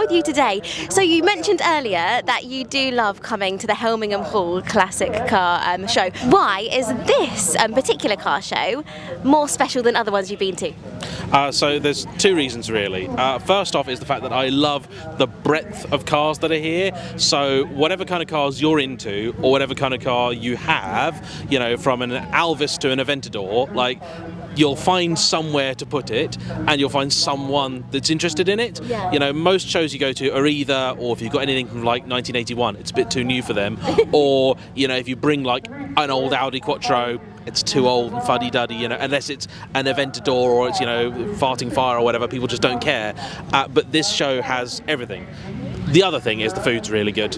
with you today. So you mentioned earlier that you do love coming to the Helmingham Hall Classic Car Show. Why is this particular car show more special than other ones you've been to? So there's two reasons really. First off is the fact that I love the breadth of cars that are here. So whatever kind of cars you're into, or whatever kind of car you have, you know, from an Alvis to an Aventador, like, you'll find somewhere to put it, and you'll find someone that's interested in it. Yeah. You know, most shows you go to are either, or if you've got anything from like 1981, it's a bit too new for them, or, you know, if you bring like an old Audi Quattro, it's too old and fuddy-duddy, you know, unless it's an Aventador or it's, you know, farting fire or whatever, people just don't care. But this show has everything. The other thing is the food's really good.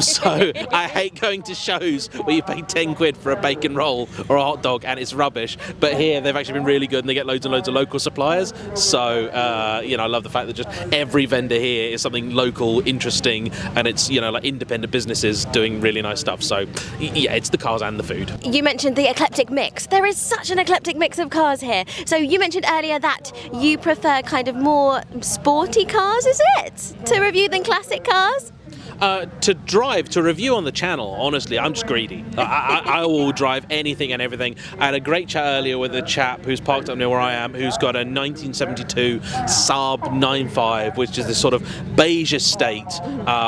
So I hate going to shows where you pay 10 quid for a bacon roll or a hot dog and it's rubbish. But here they've actually been really good and they get loads and loads of local suppliers. So, you know, I love the fact that just every vendor here is something local, interesting, and it's, you know, like independent businesses doing really nice stuff. So, yeah, it's the cars and the food. You mentioned the eclectic mix. There is such an eclectic mix of cars here. So you mentioned earlier that you prefer kind of more sporty cars, is it, to review than classic cars? To review on the channel, honestly, I'm just greedy. I will drive anything and everything. I had a great chat earlier with a chap who's parked up near where I am, who's got a 1972 Saab 9.5, which is this sort of beige estate,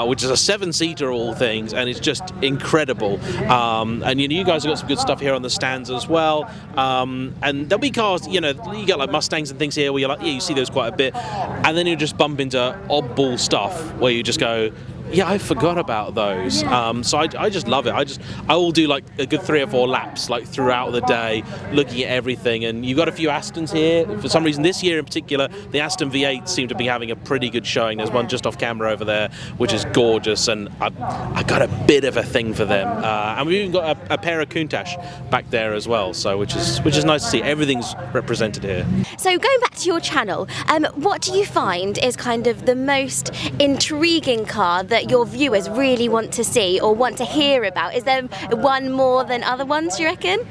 which is a 7-seater, all things, and it's just incredible. And you guys have got some good stuff here on the stands as well. And there'll be cars, you know, you get like Mustangs and things here where you're like, yeah, you see those quite a bit, and then you just bump into oddball stuff where you just go, yeah, I forgot about those. So I just love it. I will do like a good 3 or 4 laps like throughout the day, looking at everything. And you've got a few Astons here. For some reason, this year in particular, the Aston V8 seem to be having a pretty good showing. There's one just off camera over there, which is gorgeous, and I got a bit of a thing for them. And we've even got a pair of Countach back there as well. So which is nice to see. Everything's represented here. So going back to your channel, what do you find is kind of the most intriguing car that your viewers really want to see or want to hear about? Is there one more than other ones, do you reckon?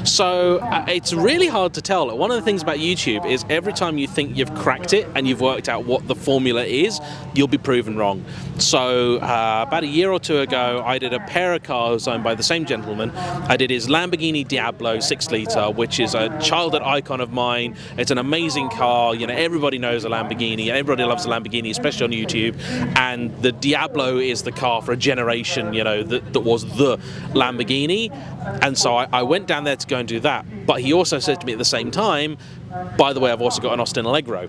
So it's really hard to tell. One of the things about YouTube is every time you think you've cracked it and you've worked out what the formula is, you'll be proven wrong. So about a year or two ago, I did a pair of cars owned by the same gentleman. I did his Lamborghini Diablo 6-litre, which is a childhood icon of mine. It's an amazing car. You know, everybody knows a Lamborghini. Everybody loves a Lamborghini, especially on YouTube. And the Diablo is the car for a generation, you know, that was the Lamborghini. And so I went down there to go and do that. But he also said to me at the same time, by the way, I've also got an Aston Allegro.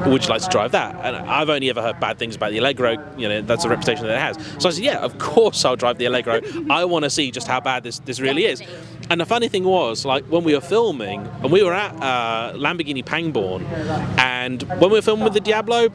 Would you like to drive that? And I've only ever heard bad things about the Allegro. You know, that's a reputation that it has. So I said, yeah, of course I'll drive the Allegro. I want to see just how bad this really is. And the funny thing was, like, when we were filming, and we were at Lamborghini Pangbourne, and when we were filming with the Diablo,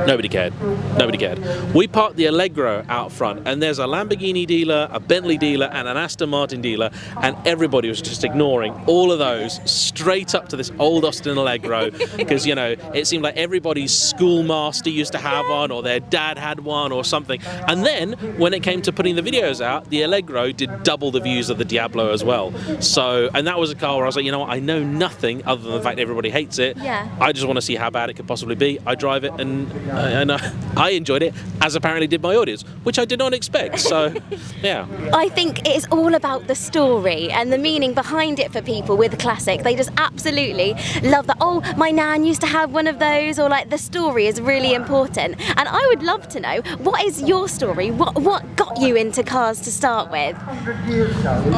nobody cared. Nobody cared. We parked the Allegro out front, and there's a Lamborghini dealer, a Bentley dealer, and an Aston Martin dealer, and everybody was just ignoring all of those straight up to this old Aston Allegro, because, you know, it seemed like everybody's schoolmaster used to have one, or their dad had one, or something. And then, when it came to putting the videos out, the Allegro did double the views of the Diablo as well. So, and that was a car where I was like, you know what, I know nothing other than the fact everybody hates it. Yeah. I just want to see how bad it could possibly be. I drive it, and I enjoyed it, as apparently did my audience, which I did not expect. So, yeah. I think it's all about the story and the meaning behind it for people with a classic. They just absolutely love that. Oh, my nan used to have one of those, or like the story is really important. And I would love to know, what is your story? What got you into cars to start with?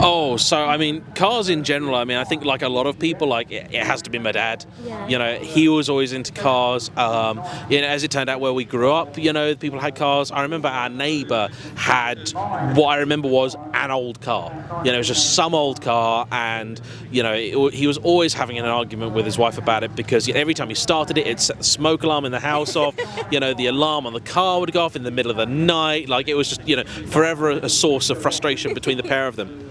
Oh, so I mean, cars in general, I mean, I think like a lot of people, like it has to be my dad. Yeah. You know, he was always into cars. You know, as it turned out, where we grew up, you know, people had cars. I remember our neighbour had what I remember was an old car. You know, it was just some old car, and you know, he was always having an argument with his wife about it, because every time he started it, it'd set the smoke alarm in the house off. You know, the alarm on the car would go off in the middle of the night. Like, it was just, you know, forever a source of frustration between the pair of them.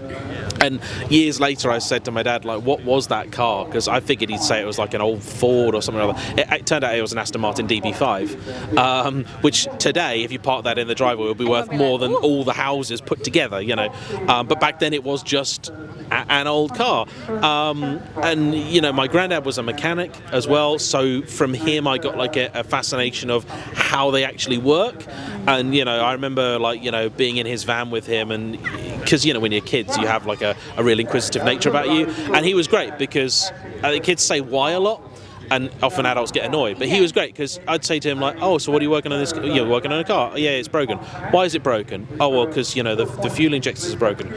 And years later, I said to my dad, like, what was that car? Because I figured he'd say it was like an old Ford or something like that. It turned out it was an Aston Martin DB5, which today, if you park that in the driveway, would be worth more than all the houses put together, you know. But back then, it was just an old car. And, you know, my granddad was a mechanic as well. So from him, I got like a fascination of how they actually work. And, you know, I remember, like, you know, being in his van with him, and because, you know, when you're kids, you have like a real inquisitive nature about you. And he was great because kids say why a lot, and often adults get annoyed. But he was great because I'd say to him, like, oh, so what are you working on this? You're working on a car? Oh, yeah, it's broken. Why is it broken? Oh, well, because, you know, the fuel injector is broken.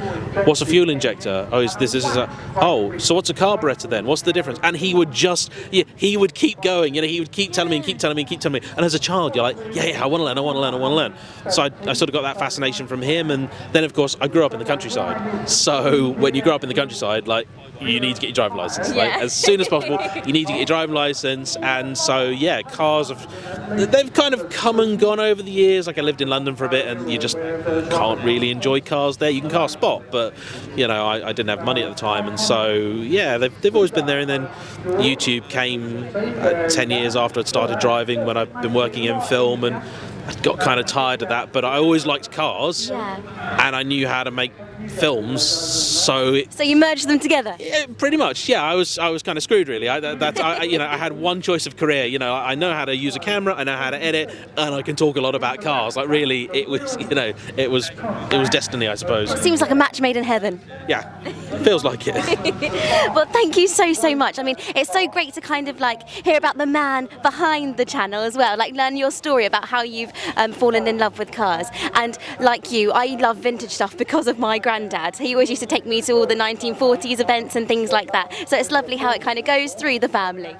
What's a fuel injector? Oh, this is a... Oh, so what's a carburetor then? What's the difference? And he would just... Yeah, he would keep going. You know, he would keep telling me and keep telling me and keep telling me. And as a child, you're like, yeah, I want to learn, I want to learn, I want to learn. So I sort of got that fascination from him. And then, of course, I grew up in the countryside. So when you grow up in the countryside, like, you need to get your driving license. Like, as soon as possible, you need to get your driving license. And so, yeah, cars they've kind of come and gone over the years. Like, I lived in London for a bit, and you just can't really enjoy cars there. You can car spot, but, you know, I didn't have money at the time. And so, yeah, they've always been there. And then YouTube came 10 years after I'd started driving, when I'd been working in film, and I got kind of tired of that. But I always liked cars, and I knew how to make films, so you merged them together. Yeah, pretty much. Yeah, I was kind of screwed, really. You know, I had one choice of career. You know, I know how to use a camera, I know how to edit, and I can talk a lot about cars. Like, really, it was, you know, it was destiny, I suppose. It seems like a match made in heaven. Yeah, feels like it. Well, thank you so much. I mean, it's so great to kind of like hear about the man behind the channel as well, like learn your story about how you've fallen in love with cars. And like you, I love vintage stuff because of my granddad. He always used to take me to all the 1940s events and things like that. So it's lovely how it kind of goes through the family.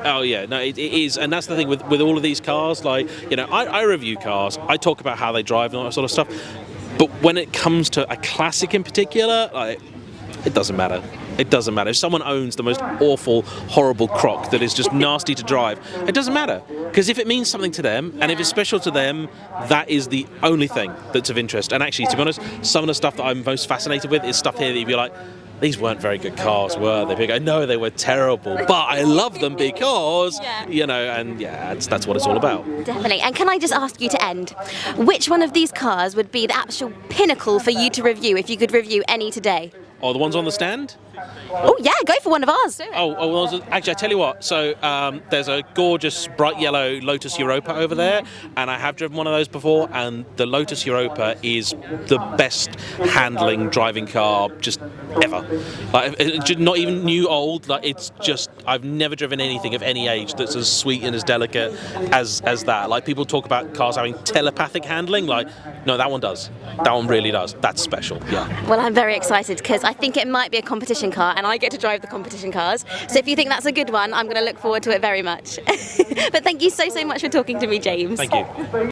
Oh yeah, no, it is, and that's the thing with all of these cars. Like, you know, I review cars, I talk about how they drive and all that sort of stuff. But when it comes to a classic in particular, like, it doesn't matter. It doesn't matter. If someone owns the most awful, horrible crock that is just nasty to drive, it doesn't matter. Because if it means something to them, and if it's special to them, that is the only thing that's of interest. And actually, to be honest, some of the stuff that I'm most fascinated with is stuff here that you'd be like, these weren't very good cars, were they? I know they were terrible, but I love them because, you know, and yeah, that's what it's all about. Definitely. And can I just ask you to end, which one of these cars would be the actual pinnacle for you to review if you could review any today? Oh, the ones on the stand? Oh yeah, go for one of ours. Well, actually, I tell you what. So there's a gorgeous bright yellow Lotus Europa over there, and I have driven one of those before. And the Lotus Europa is the best handling driving car just ever. Like, not even new old. Like, it's just, I've never driven anything of any age that's as sweet and as delicate as that. Like, people talk about cars having telepathic handling. Like, no, that one does. That one really does. That's special. Yeah. Well, I'm very excited because I think it might be a competition car, and I get to drive the competition cars. So if you think that's a good one, I'm going to look forward to it very much. But thank you so much for talking to me, James. Thank you.